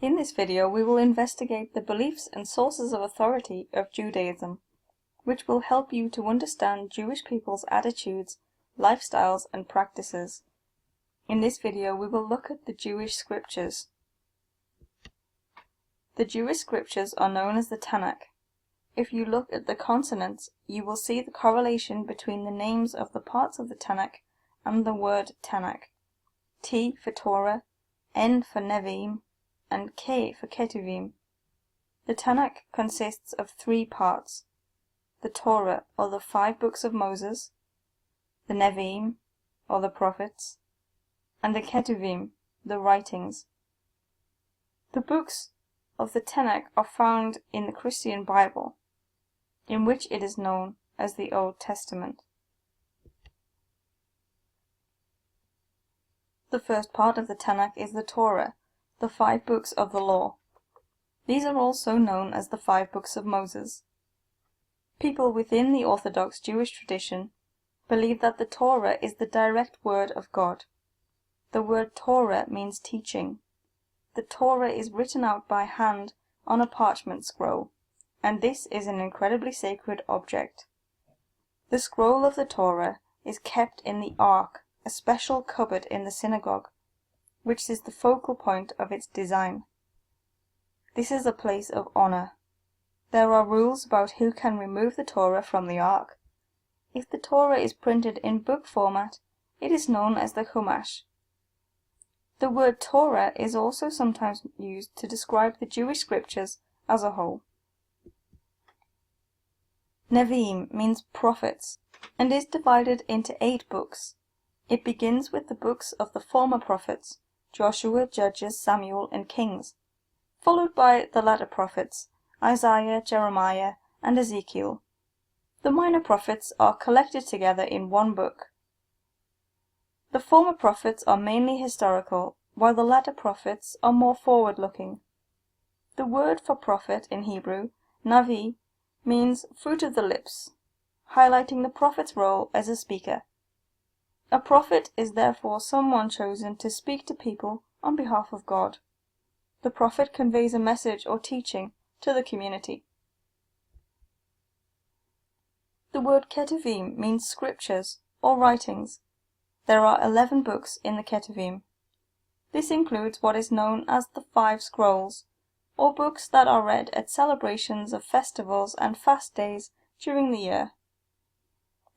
In this video, we will investigate the beliefs and sources of authority of Judaism, which will help you to understand Jewish people's attitudes, lifestyles, and practices. In this video, we will look at the Jewish scriptures. The Jewish scriptures are known as the Tanak. If you look at the consonants, you will see the correlation between the names of the parts of the Tanak and the word Tanak. T for Torah, N for Naveim, and K for Ketuim. The Tanak consists of three parts: the Torah, or the 5 books of Moses, the Naveim, or the prophets, and the Ketuim, the writings. The books of the Tanak are found in the Christian Bible, in which it is known as the Old Testament. The first part of the Tanak is the Torah, the 5 books of the law. These are also known as the 5 books of Moses. People within the Orthodox Jewish tradition believe that the Torah is the direct word of God. The word Torah means teaching. The Torah is written out by hand on a parchment scroll, and this is an incredibly sacred object. The scroll of the Torah is kept in the Ark, a special cupboard in the synagogue, which is the focal point of its design. This is a place of honor. There are rules about who can remove the Torah from the Ark. If the Torah is printed in book format, it is known as the Chumash. The word Torah is also sometimes used to describe the Jewish scriptures as a whole. Naveim means prophets, and is divided into 8 books. It begins with the books of the former prophets, Joshua, Judges, Samuel, and Kings, followed by the latter prophets, Isaiah, Jeremiah, and Ezekiel. The minor prophets are collected together in one book. The former prophets are mainly historical, while the latter prophets are more forward-looking. The word for prophet in Hebrew, Navi, means fruit of the lips, highlighting the prophet's role as a speaker. A prophet is therefore someone chosen to speak to people on behalf of God. The prophet conveys a message or teaching to the community. The word Ketuvim means scriptures or writings. There are 11 books in the Ketuvim. This includes what is known as the 5 scrolls, or books that are read at celebrations of festivals and fast days during the year.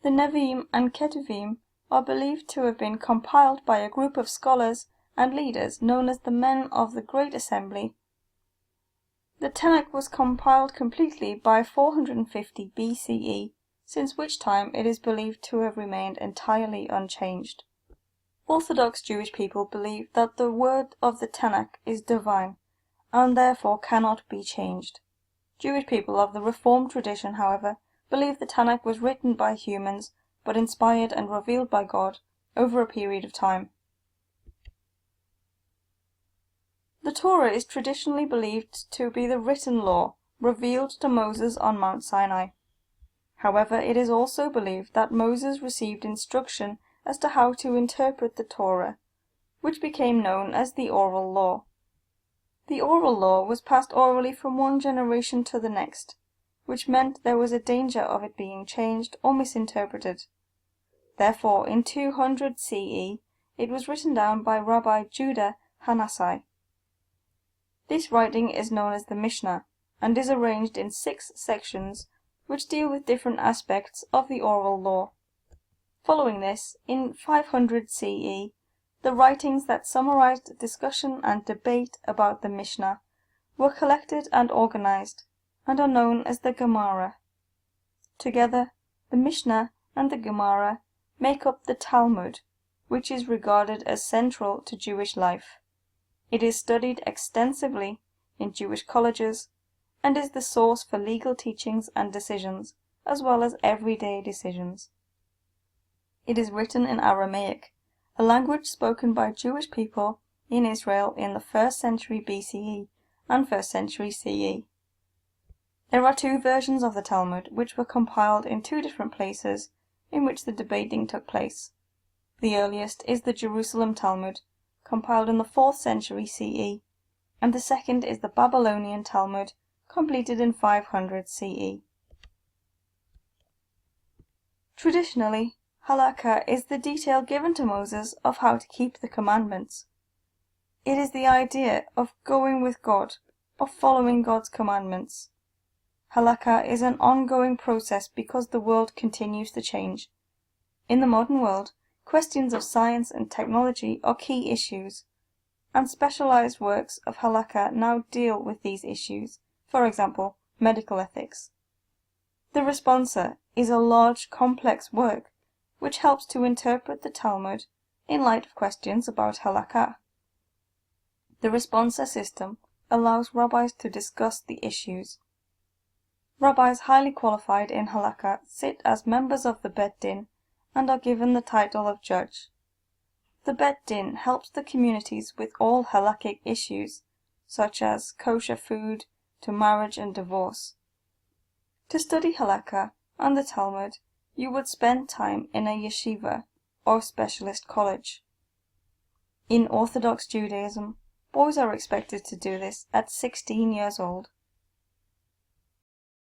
The Naveim and Ketuim are believed to have been compiled by a group of scholars and leaders known as the Men of the Great Assembly. The Tanak was compiled completely by 450 BCE, since which time it is believed to have remained entirely unchanged. Orthodox Jewish people believe that the word of the Tanak is divine, and therefore cannot be changed. Jewish people of the Reformed tradition, however, believe the Tanak was written by humans, but inspired and revealed by God over a period of time. The Torah is traditionally believed to be the written law, revealed to Moses on Mount Sinai. However, it is also believed that Moses received instruction as to how to interpret the Torah, which became known as the oral law. The oral law was passed orally from one generation to the next, which meant there was a danger of it being changed or misinterpreted. Therefore, in 200 CE, it was written down by Rabbi Judah Hanasai. This writing is known as the Mishnah, and is arranged in 6 sections which deal with different aspects of the oral law. Following this, in 500 CE, the writings that summarized discussion and debate about the Mishnah were collected and organized, and are known as the Gemara. Together, the Mishnah and the Gemara make up the Talmud, which is regarded as central to Jewish life. It is studied extensively in Jewish colleges, and is the source for legal teachings and decisions, as well as everyday decisions. It is written in Aramaic, a language spoken by Jewish people in Israel in the 1st century BCE and 1st century CE. There are 2 versions of the Talmud, which were compiled in 2 different places in which the debating took place. The earliest is the Jerusalem Talmud, compiled in the 4th century CE. and the second is the Babylonian Talmud, completed in 500 CE. Traditionally, Halaka is the detail given to Moses of how to keep the commandments. It is the idea of going with God, of following God's commandments. Halaka is an ongoing process because the world continues to change. In the modern world, questions of science and technology are key issues, and specialized works of Halaka now deal with these issues, for example, medical ethics. The responsa is a large, complex work which helps to interpret the Talmud in light of questions about Halaka. The responsa system allows rabbis to discuss the issues. Rabbis highly qualified in Halaka sit as members of the Bet Din and are given the title of judge. The Bet Din helps the communities with all halakhic issues, such as kosher food to marriage and divorce. To study Halaka and the Talmud, you would spend time in a yeshiva or specialist college. In Orthodox Judaism, boys are expected to do this at 16 years old.